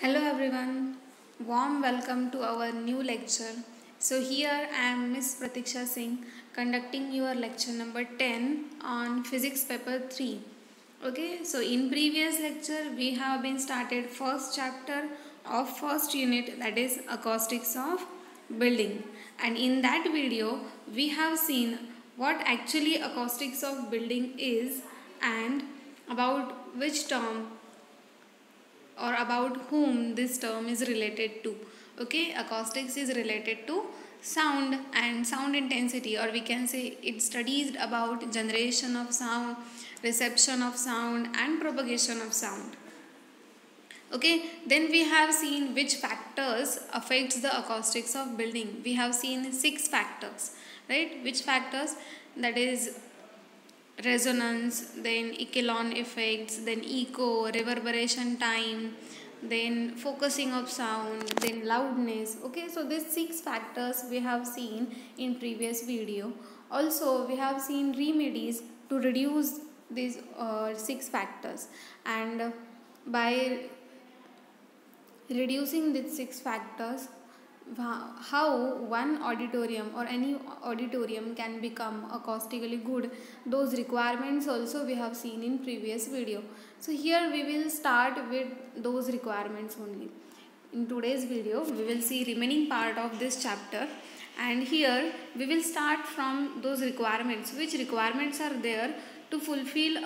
Hello everyone, warm welcome to our new lecture. So here I am Miss Pratiksha Singh conducting your lecture number 10 on physics paper 3. Okay, so in previous lecture we have been started first chapter of first unit, that is acoustics of building, and in that video we have seen what actually acoustics of building is and about which term or about whom this term is related to. Okay, acoustics is related to sound and sound intensity, or we can say it studies about generation of sound, reception of sound, and propagation of sound. Okay, then we have seen which factors affects the acoustics of building. We have seen 6 factors, right? Which factors? That is resonance, then echelon effects, then echo, reverberation time, then focusing of sound, then loudness. Okay, so these 6 factors we have seen in previous video. Also we have seen remedies to reduce these 6 factors, and by reducing these 6 factors, how one auditorium or any auditorium can become acoustically good, those requirements also we have seen in previous video. So here we will start with those requirements only. In today's video we will see remaining part of this chapter, and here we will start from those requirements, which requirements are there to fulfill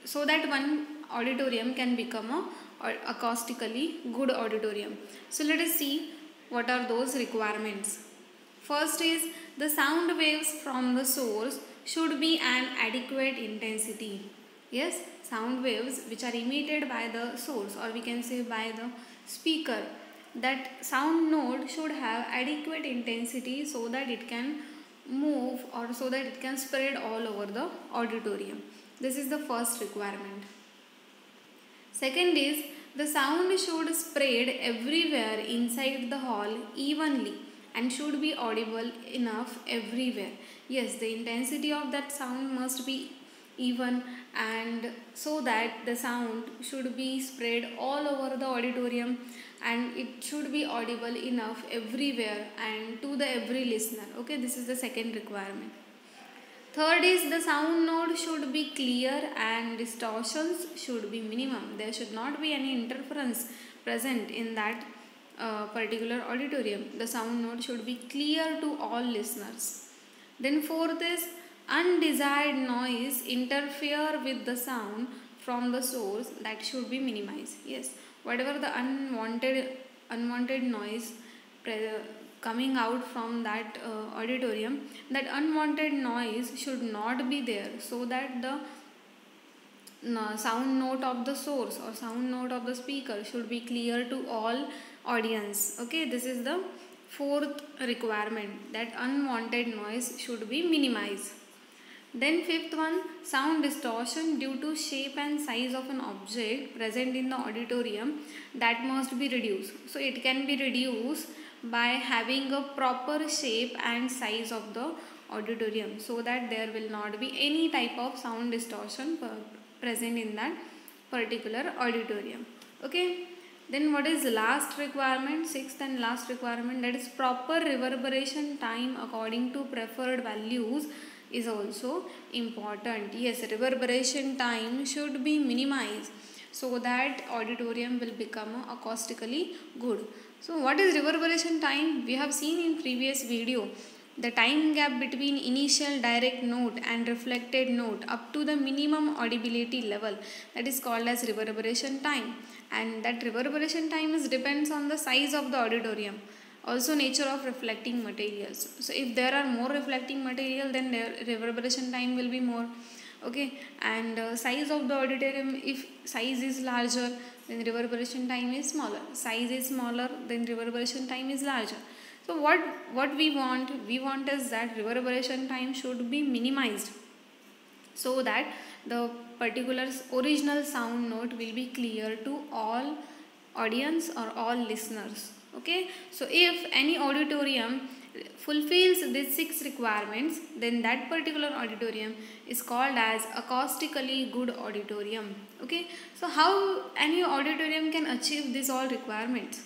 so that one auditorium can become a acoustically good auditorium. So let us see what are those requirements. First is the sound waves from the source should be an adequate intensity. Yes, sound waves which are emitted by the source, or we can say by the speaker, that sound node should have adequate intensity so that it can move, or so that it can spread all over the auditorium. This is the first requirement. Second is the sound should spread everywhere inside the hall evenly and should be audible enough everywhere. Yes, the intensity of that sound must be even, and so that the sound should be spread all over the auditorium and it should be audible enough everywhere and to the every listener. Okay, this is the second requirement. Third is the sound node should be clear and distortions should be minimum. There should not be any interference present in that particular auditorium. The sound node should be clear to all listeners. Then fourth is undesired noise interfere with the sound from the source, that should be minimized. Yes, whatever the unwanted noise coming out from that auditorium, that unwanted noise should not be there, so that the sound note of the source or sound note of the speaker should be clear to all audience. Okay, this is the fourth requirement, that unwanted noise should be minimized. Then fifth one, sound distortion due to shape and size of an object present in the auditorium, that must be reduced. So it can be reduced by having a proper shape and size of the auditorium, so that there will not be any type of sound distortion present in that particular auditorium. Okay, then what is the last requirement, sixth and last requirement, that is proper reverberation time according to preferred values is also important. Yes, reverberation time should be minimized so that auditorium will become acoustically good. So what is reverberation time? We have seen in previous video the time gap between initial direct note and reflected note up to the minimum audibility level, that is called as reverberation time, and that reverberation time is depends on the size of the auditorium, also nature of reflecting materials. So if there are more reflecting material, then their reverberation time will be more. Okay, and size of the auditorium, if size is larger, then reverberation time is smaller. Size is smaller, then reverberation time is larger. So what we want is that reverberation time should be minimized, so that the particular original sound note will be clear to all audience or all listeners. Okay, so if any auditorium fulfills these 6 requirements, then that particular auditorium is called as acoustically good auditorium. Okay, so how any auditorium can achieve these all requirements?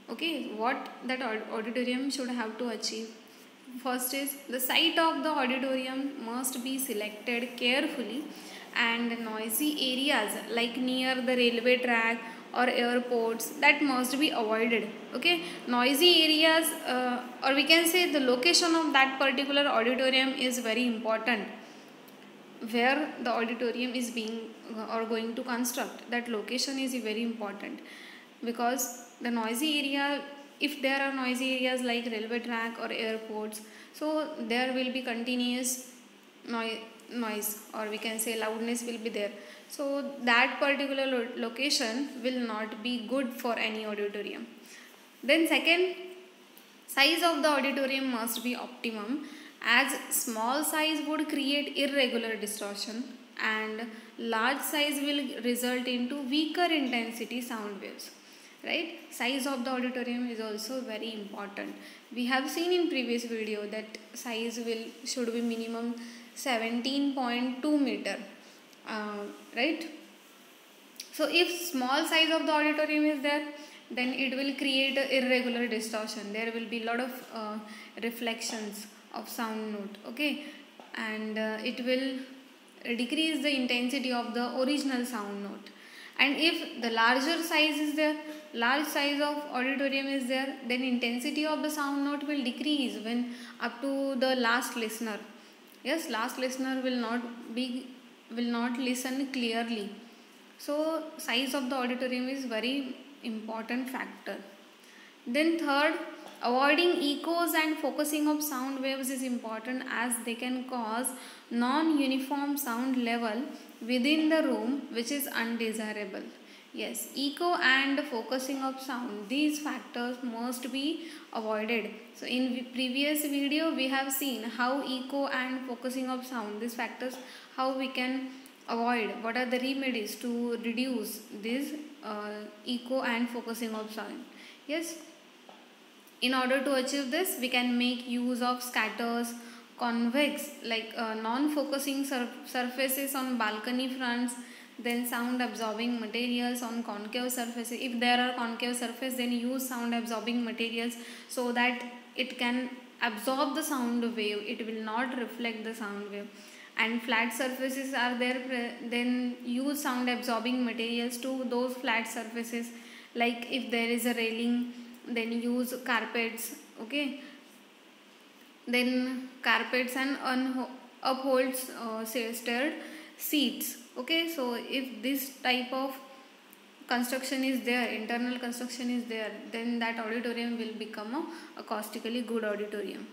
Okay, what that auditorium should have to achieve? First is the site of the auditorium must be selected carefully, and noisy areas like near the railway track or airports, that must be avoided. Okay, noisy areas, or we can say the location of that particular auditorium is very important. Where the auditorium is being or going to construct, that location is very important, because the noisy area, if there are noisy areas like railway track or airports, so there will be continuous noise, or we can say loudness will be there. So that particular location will not be good for any auditorium. Then second, size of the auditorium must be optimum, as small size would create irregular distortion and large size will result into weaker intensity sound waves. Right? Size of the auditorium is also very important. We have seen in previous video that size should be minimum 17.2 meter. Right? So if small size of the auditorium is there, then it will create a irregular distortion. There will be a lot of reflections of sound note. Okay, and it will decrease the intensity of the original sound note. And if the larger size is there, large size of auditorium is there, then intensity of the sound note will decrease when up to the last listener. Yes, last listener will not listen clearly. So size of the auditorium is very important factor. Then third, avoiding echoes and focusing of sound waves is important, as they can cause non-uniform sound level within the room, which is undesirable. Yes, echo and focusing of sound, these factors must be avoided. So in previous video we have seen how echo and focusing of sound, these factors, how we can avoid, what are the remedies to reduce this echo and focusing of sound. Yes, in order to achieve this, we can make use of scatters, convex like non-focusing surfaces on balcony fronts, then sound absorbing materials on concave surfaces. If there are concave surface, then use sound absorbing materials so that it can absorb the sound wave, it will not reflect the sound wave. And flat surfaces are there, then use sound absorbing materials to those flat surfaces. Like if there is a railing, then use carpets. Okay, then carpets and upholds stirred seats. Okay, so if this type of construction is there, internal construction is there, then that auditorium will become a acoustically good auditorium.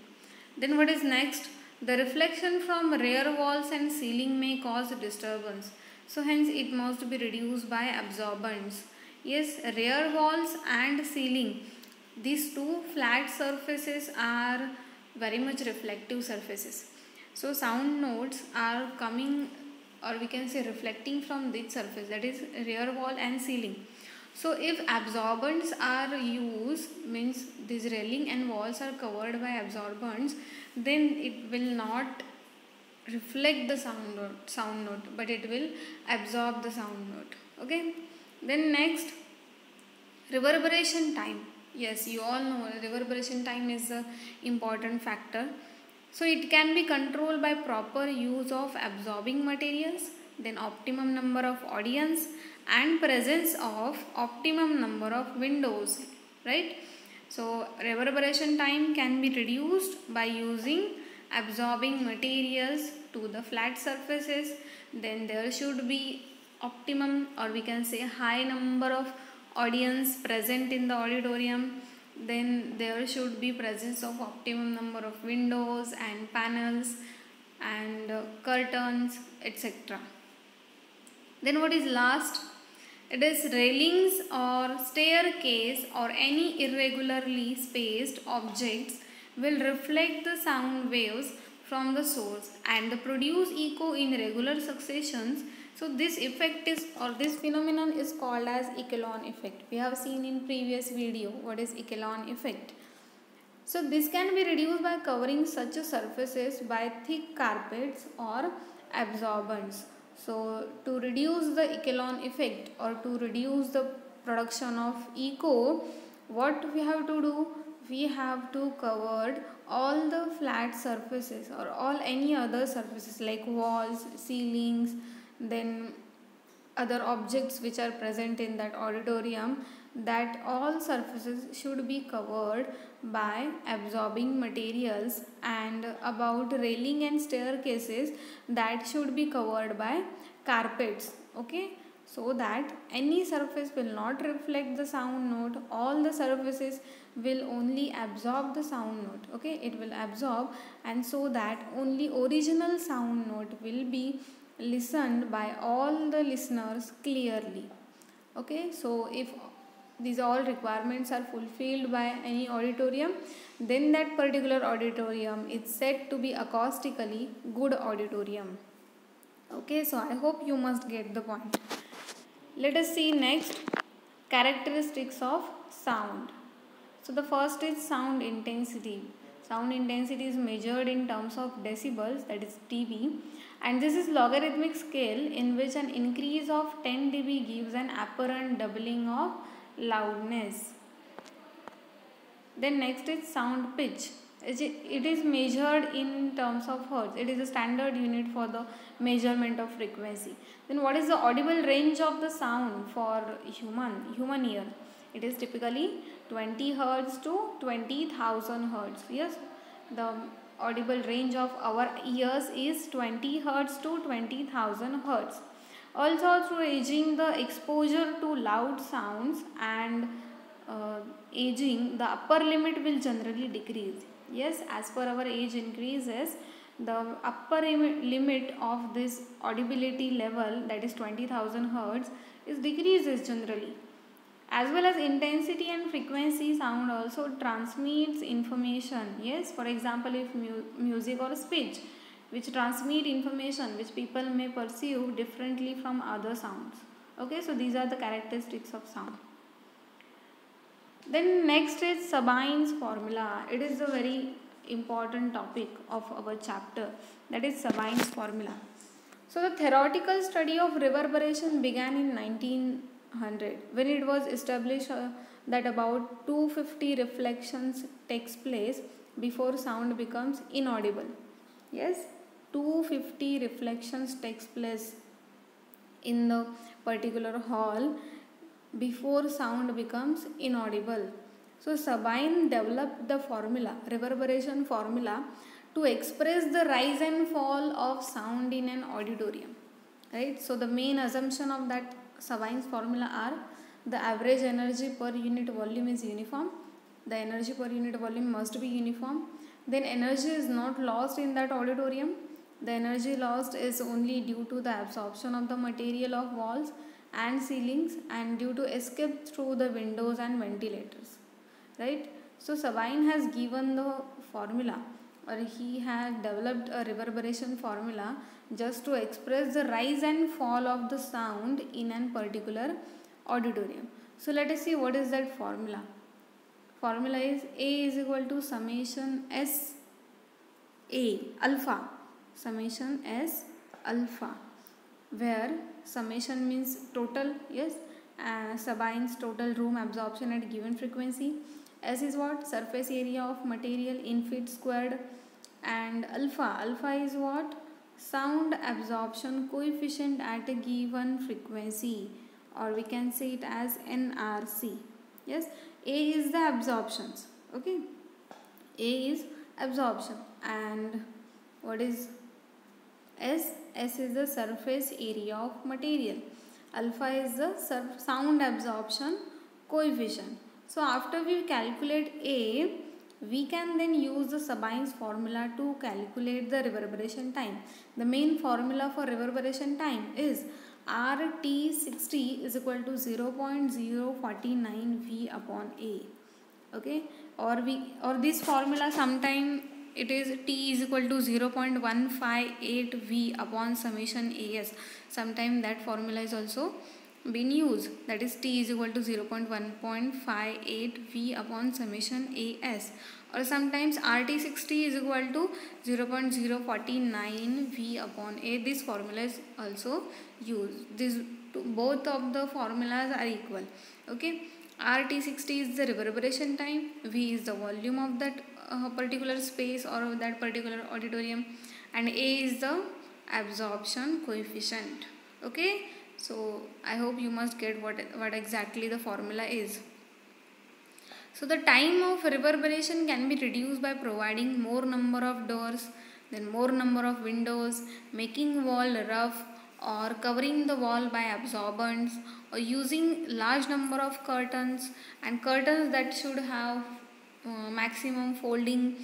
Then what is next? The reflection from rear walls and ceiling may cause disturbance. So hence it must be reduced by absorbents. Yes, rear walls and ceiling, these two flat surfaces are very much reflective surfaces. So sound notes are coming, or we can say reflecting from this surface, that is rear wall and ceiling. So if absorbents are used, means this railing and walls are covered by absorbents, then it will not reflect the sound note, but it will absorb the sound note. Okay, then next, reverberation time. Yes, you all know reverberation time is an important factor. So it can be controlled by proper use of absorbing materials, then optimum number of audience, and presence of optimum number of windows. Right? So reverberation time can be reduced by using absorbing materials to the flat surfaces. Then there should be optimum, or we can say high number of audience present in the auditorium. Then there should be presence of optimum number of windows and panels and curtains, etc. Then what is last? It is railings or staircase or any irregularly spaced objects will reflect the sound waves from the source and produce echo in regular successions. So this effect is, or this phenomenon is called as Echelon effect. We have seen in previous video what is Echelon effect. So this can be reduced by covering such surfaces by thick carpets or absorbents. So to reduce the Echelon effect or to reduce the production of echo, what we have to do? We have to cover all the flat surfaces or all any other surfaces like walls, ceilings, then other objects which are present in that auditorium, that all surfaces should be covered by absorbing materials, and about railing and staircases, that should be covered by carpets. Okay, so that any surface will not reflect the sound note, all the surfaces will only absorb the sound note. Okay, it will absorb, and so that only original sound note will be listened by all the listeners clearly. Okay, so if these all requirements are fulfilled by any auditorium, then that particular auditorium is said to be acoustically good auditorium. Okay, so I hope you must get the point. Let us see next characteristics of sound. So the first is sound intensity. Sound intensity is measured in terms of decibels, that is dB, and this is logarithmic scale in which an increase of 10 dB gives an apparent doubling of loudness. Then next is sound pitch. It is measured in terms of hertz. It is a standard unit for the measurement of frequency. Then what is the audible range of the sound for human ear? It is typically 20 hertz to 20,000 hertz. Yes, the audible range of our ears is 20 hertz to 20,000 hertz. Also, through aging, the exposure to loud sounds and aging, the upper limit will generally decrease. Yes, as per our age increases, the upper limit of this audibility level, that is 20,000 hertz, is decreases generally. As well as intensity and frequency, sound also transmits information. Yes, for example, if music or speech, which transmit information which people may perceive differently from other sounds. Okay, so these are the characteristics of sound. Then next is Sabine's formula. It is a very important topic of our chapter, that is Sabine's formula. So the theoretical study of reverberation began in 1900 when it was established that about 250 reflections takes place before sound becomes inaudible. Yes, 250 reflections takes place in the particular hall before sound becomes inaudible. So Sabine developed the formula, reverberation formula, to express the rise and fall of sound in an auditorium. Right? So the main assumption of that Sabine's formula are: the average energy per unit volume is uniform. The energy per unit volume must be uniform. Then energy is not lost in that auditorium. The energy lost is only due to the absorption of the material of walls and ceilings and due to escape through the windows and ventilators. Right? So Sabine has given the formula, or he has developed a reverberation formula just to express the rise and fall of the sound in an particular auditorium. So let us see what is that formula. Formula is A is equal to summation S A alpha, summation S alpha, where summation means total. Yes, Sabine's total room absorption at given frequency. S is what? Surface area of material in feet squared. And alpha is what? Sound absorption coefficient at a given frequency, or we can say it as NRC. Yes, A is the absorptions. Okay, A is absorption, and what is S? S is the surface area of material. Alpha is the sound absorption coefficient. So after we calculate A, we can then use the Sabine's formula to calculate the reverberation time. The main formula for reverberation time is RT60 is equal to 0.049 V upon A. Okay, or this formula sometime it is T is equal to 0.158 V upon summation AS. Sometimes that formula is also been used, that is T is equal to 0.158 V upon summation AS, or sometimes RT60 is equal to 0.049 V upon A. This formula is also used. Both of the formulas are equal. Okay, RT60 is the reverberation time, V is the volume of that particular space or of that particular auditorium, and A is the absorption coefficient. Okay, so I hope you must get what exactly the formula is. So the time of reverberation can be reduced by providing more number of doors, then more number of windows, making wall rough, or covering the wall by absorbents, or using large number of curtains, and curtains that should have maximum folding,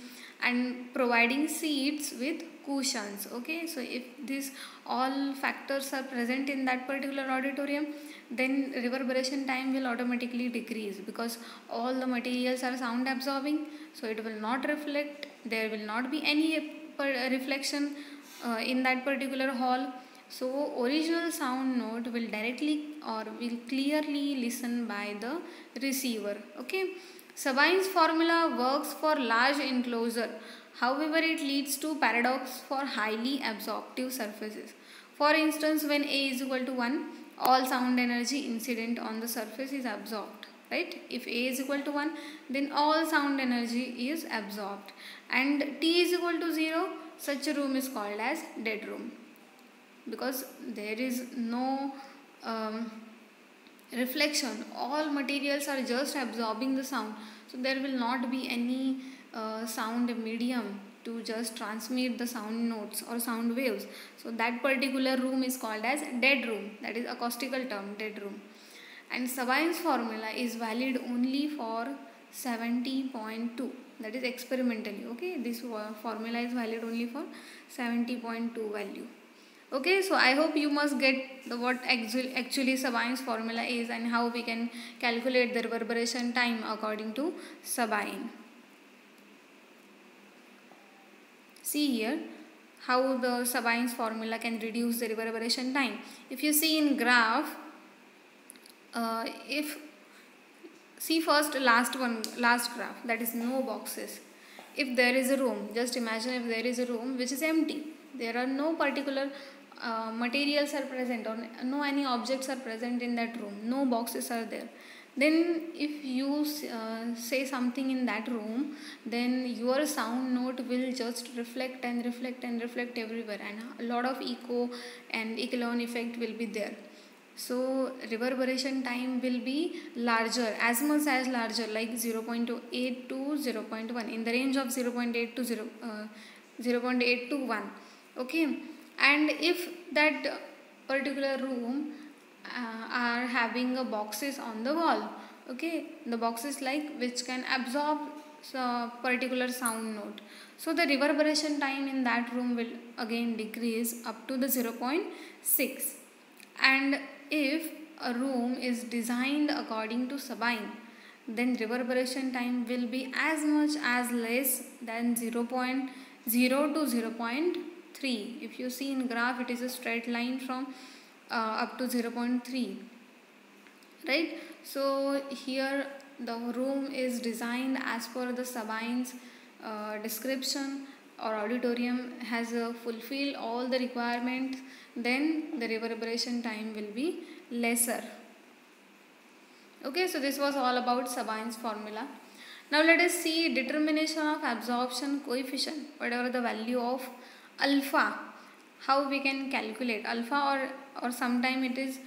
and providing seats with cushions. Okay, so if these all factors are present in that particular auditorium, then reverberation time will automatically decrease, because all the materials are sound absorbing, so it will not reflect, there will not be any reflection in that particular hall. So original sound note will directly or will clearly listen by the receiver. Okay, Sabine's formula works for large enclosure, however it leads to paradox for highly absorptive surfaces. For instance, when A is equal to 1, all sound energy incident on the surface is absorbed. Right? If A is equal to 1, then all sound energy is absorbed. And T is equal to 0, such a room is called as dead room, because there is no reflection, all materials are just absorbing the sound, so there will not be any sound medium to just transmit the sound notes or sound waves. So that particular room is called as dead room, that is acoustical term, dead room. And Sabine's formula is valid only for 70.2, that is experimentally. Okay, this formula is valid only for 70.2 value. Okay, so I hope you must get what actually Sabine's formula is and how we can calculate the reverberation time according to Sabine. See here how the Sabine's formula can reduce the reverberation time. If you see in graph, see first last graph, that is no boxes. If there is a room, just imagine if there is a room which is empty, there are no particular materials are present or no any objects are present in that room, no boxes are there, then if you say something in that room, then your sound note will just reflect and reflect and reflect everywhere, and a lot of echo and echelon effect will be there. So reverberation time will be larger, as much as larger, like 0.8 to 0.1, in the range of 0.8 to 0.8 to 1. Okay, and if that particular room are having a boxes on the wall, okay, the boxes like which can absorb particular sound note, so the reverberation time in that room will again decrease up to the 0.6. And if a room is designed according to Sabine, then reverberation time will be as much as less than 0.0 to 0.3. If you see in graph, it is a straight line from up to 0.3, right? So here the room is designed as per the Sabine's description, or auditorium has fulfilled all the requirements, then the reverberation time will be lesser. Okay, so this was all about Sabine's formula. Now let us see determination of absorption coefficient, whatever the value of alpha, how we can calculate alpha, or sometime it is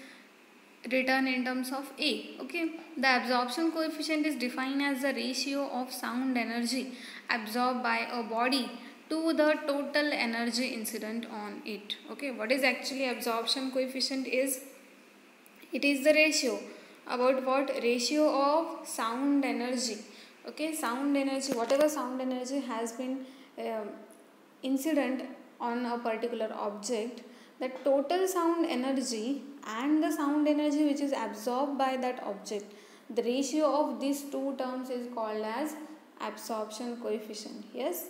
written in terms of A. Okay, the absorption coefficient is defined as the ratio of sound energy absorbed by a body to the total energy incident on it. Okay, what is actually absorption coefficient is, it is the ratio about what, ratio of sound energy. Okay, sound energy, whatever sound energy has been incident on a particular object, the total sound energy and the sound energy which is absorbed by that object, the ratio of these two terms is called as absorption coefficient. Yes.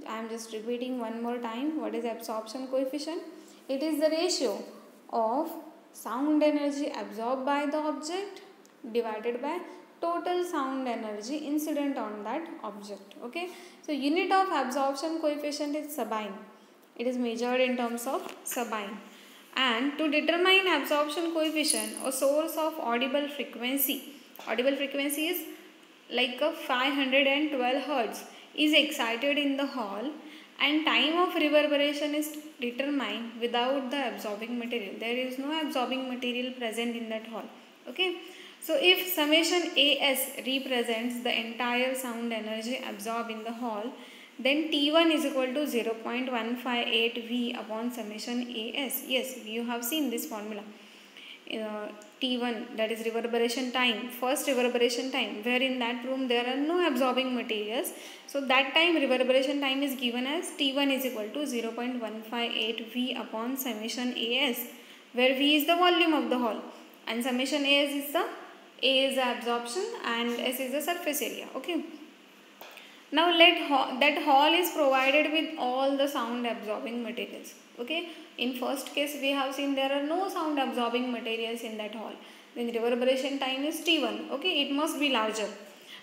I am just repeating one more time. What is absorption coefficient? It is the ratio of sound energy absorbed by the object divided by total sound energy incident on that object. Okay. So unit of absorption coefficient is Sabine. It is measured in terms of Sabine. And to determine absorption coefficient, a source of audible frequency is like a 512 Hz is excited in the hall, and time of reverberation is determined without the absorbing material. There is no absorbing material present in that hall. Okay. So if summation AS represents the entire sound energy absorbed in the hall, then T1 is equal to 0.158 V upon summation AS. Yes, you have seen this formula. T1, that is reverberation time, first reverberation time, where in that room there are no absorbing materials. So that time reverberation time is given as T1 is equal to 0.158 V upon summation AS, where V is the volume of the hall and summation AS is the A is the absorption and S is the surface area. Okay. Now that hall is provided with all the sound absorbing materials. Okay. In first case we have seen there are no sound absorbing materials in that hall. Then reverberation time is T1. Okay. It must be larger.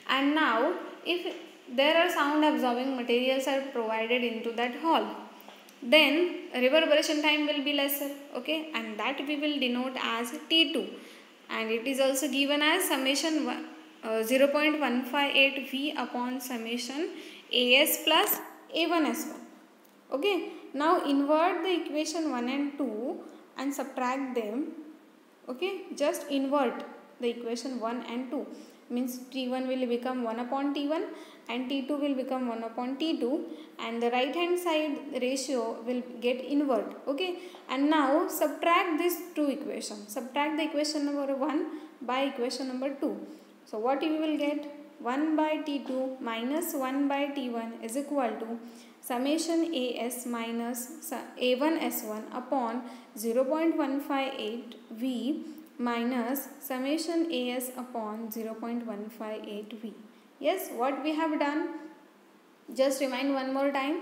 And now if there are sound absorbing materials are provided into that hall, then reverberation time will be lesser. Okay. And that we will denote as T2. And it is also given as summation 0.158 V upon summation AS plus A1S1. Okay. Now invert the equation 1 and 2 and subtract them. Okay. Just invert the equation 1 and 2. Means T1 will become 1 upon T1 and T2 will become 1 upon T2, and the right hand side ratio will get invert. Okay. And now subtract these two equations. Subtract the equation number 1 by equation number 2. So what you will get? 1 by T2 minus 1 by T1 is equal to summation AS minus A1S1 upon 0.158 V minus summation AS upon 0.158 V. Yes, what we have done? Just remind one more time.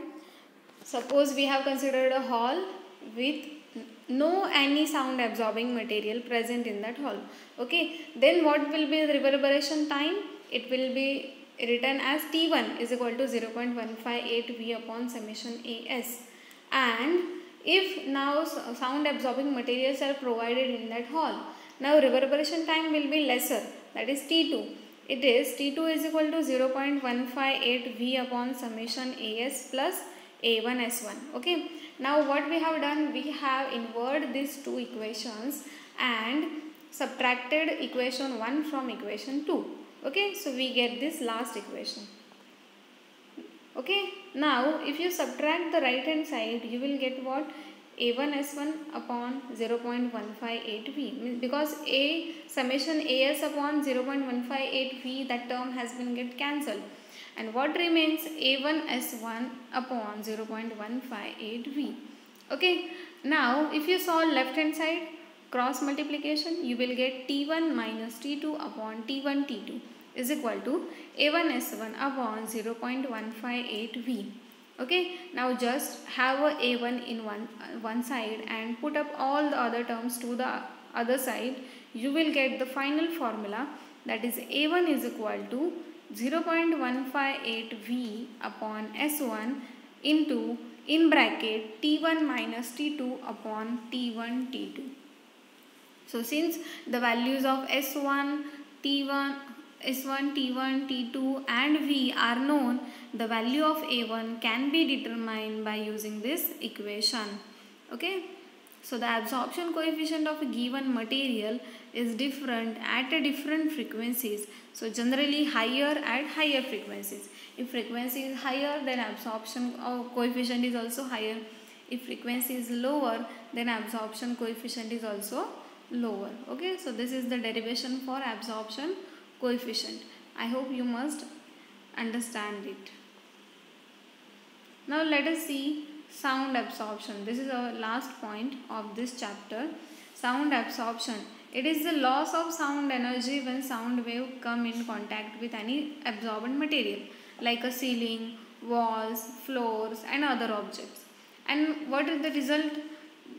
Suppose we have considered a hall with no any sound absorbing material present in that hall. Okay, then what will be the reverberation time? It will be written as T1 is equal to 0.158 V upon summation AS. And if now sound absorbing materials are provided in that hall, now reverberation time will be lesser, that is T2. It is T2 is equal to 0.158 V upon summation AS plus A1S1. Okay. Now what we have done? We have inverted these two equations and subtracted equation 1 from equation 2. Okay. So we get this last equation. Okay. Now if you subtract the right hand side, you will get what? A1S1 upon 0.158 V, because A summation AS upon 0.158 V, that term has been get cancelled. And what remains? A1S1 upon 0.158 V. Okay. Now if you solve left hand side cross multiplication, you will get T1 minus T2 upon T1 T2 is equal to A1S1 upon 0.158 V. Okay. Now just have a A1 in one side and put up all the other terms to the other side. You will get the final formula, that is A1 is equal to 0.158 V upon S1 into in bracket T1 minus T2 upon T1 T2. So since the values of S1, T1, T1, T2 and V are known, the value of A1 can be determined by using this equation. Okay. So the absorption coefficient of a given material is different at a different frequencies. So generally higher at higher frequencies. If frequency is higher, then absorption coefficient is also higher. If frequency is lower, then absorption coefficient is also lower. Okay. So this is the derivation for absorption coefficient. I hope you must understand it. Now let us see sound absorption. This is our last point of this chapter. Sound absorption. It is the loss of sound energy when sound wave come in contact with any absorbent material like a ceiling walls, floors, and other objects. And what is the result?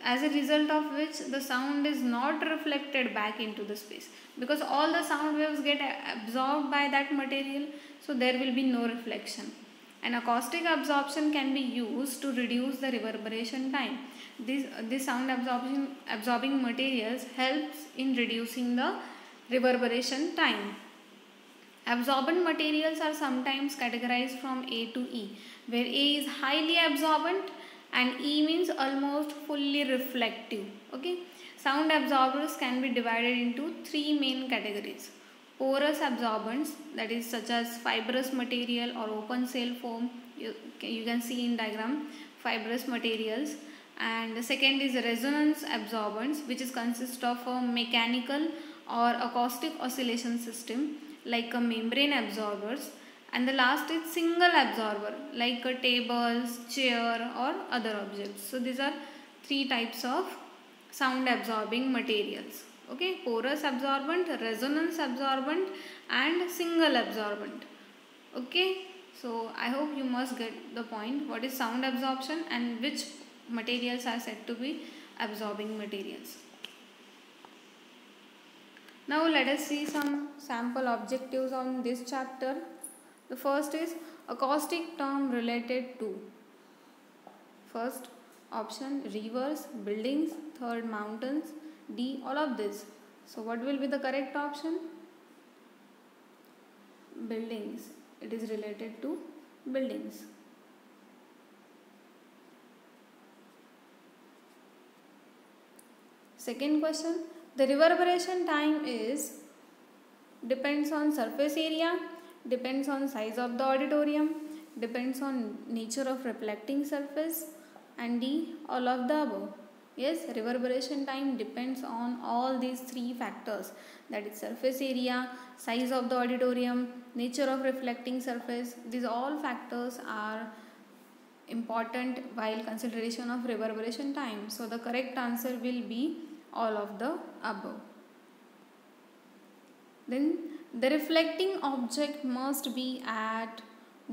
As a result of which the sound is not reflected back into the space, because all the sound waves get absorbed by that material, so there will be no reflection. And acoustic absorption can be used to reduce the reverberation time. This sound absorbing materials helps in reducing the reverberation time. Absorbent materials are sometimes categorized from A to E, where A is highly absorbent and E means almost fully reflective. Okay, sound absorbers can be divided into three main categories: porous absorbents, that is such as fibrous material or open cell foam. You can see in diagram fibrous materials. And the second is resonance absorbents, which is consist of a mechanical or acoustic oscillation system like a membrane absorbers. And the last is single absorber like a tables, chair, or other objects. So these are three types of sound absorbing materials. Okay, porous absorbent, resonance absorbent, and single absorbent. Okay, so I hope you must get the point. What is sound absorption and which materials are said to be absorbing materials. Now let us see some sample objectives on this chapter. The first is acoustic term related to. First option rivers, buildings, third mountains, D all of this. So what will be the correct option? Buildings. It is related to buildings. Second question, the reverberation time is depends on surface area, depends on size of the auditorium, depends on nature of reflecting surface, and D all of the above. Yes, reverberation time depends on all these three factors, that is surface area, size of the auditorium, nature of reflecting surface. These all factors are important while consideration of reverberation time. So the correct answer will be all of the above. Then the reflecting object must be at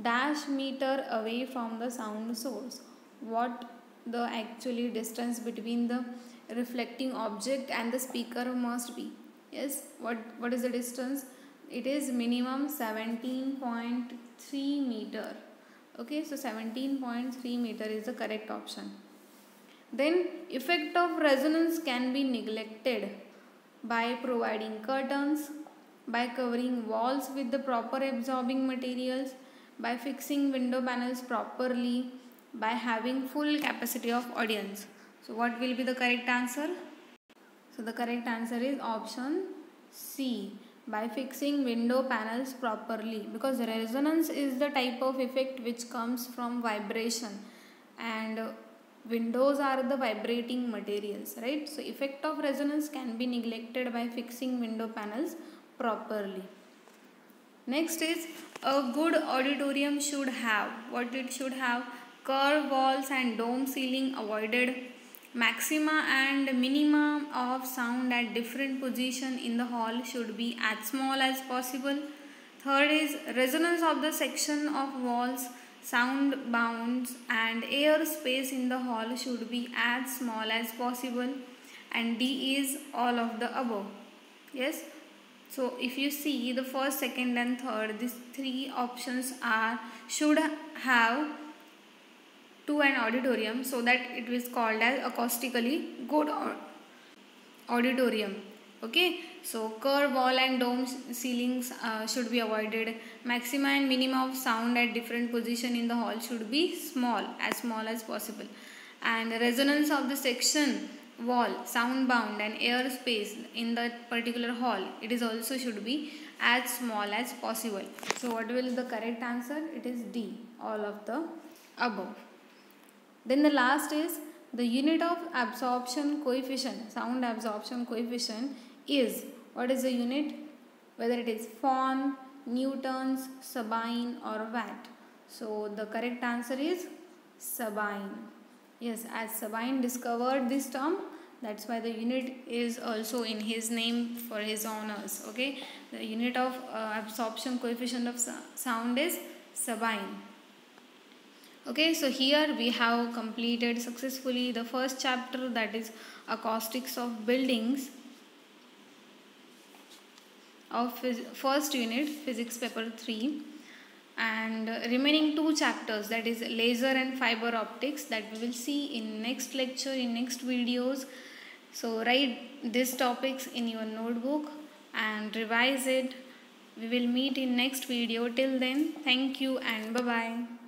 dash meter away from the sound source. What the actually distance between the reflecting object and the speaker must be? Yes, what is the distance? It is minimum 17.3 meter. Okay, so 17.3 meter is the correct option. Then effect of resonance can be neglected by providing curtains, by covering walls with the proper absorbing materials, by fixing window panels properly, by having full capacity of audience. So what will be the correct answer? So the correct answer is option C, by fixing window panels properly, because resonance is the type of effect which comes from vibration, and windows are the vibrating materials, right? So effect of resonance can be neglected by fixing window panels properly. Next is a good auditorium should have, what it should have? Curved walls and dome ceiling avoided, maxima and minima of sound at different position in the hall should be as small as possible. Third is resonance of the section of walls, sound bounds and air space in the hall should be as small as possible. And D is all of the above. Yes. So if you see the first, second and third, these three options are should have to an auditorium, so that it is called as acoustically good auditorium. Okay, so curved wall and dome ceilings should be avoided. Maxima and minima of sound at different position in the hall should be small as possible. And resonance of the section, wall, sound bound and air space in that particular hall, it is also should be as small as possible. So what will the correct answer? It is D, all of the above. Then the last is the unit of absorption coefficient, sound absorption coefficient is, what is the unit? Whether it is Fon, newtons, sabine or watt. So the correct answer is sabine. Yes, as Sabine discovered this term, that's why the unit is also in his name for his honors. Okay, the unit of absorption coefficient of sound is sabine. Okay, so here we have completed successfully the first chapter, that is acoustics of buildings, of first unit physics paper 3, and remaining two chapters, that is laser and fiber optics, that we will see in next lecture, in next videos. So write these topics in your notebook and revise it. We will meet in next video. Till then, thank you and bye bye.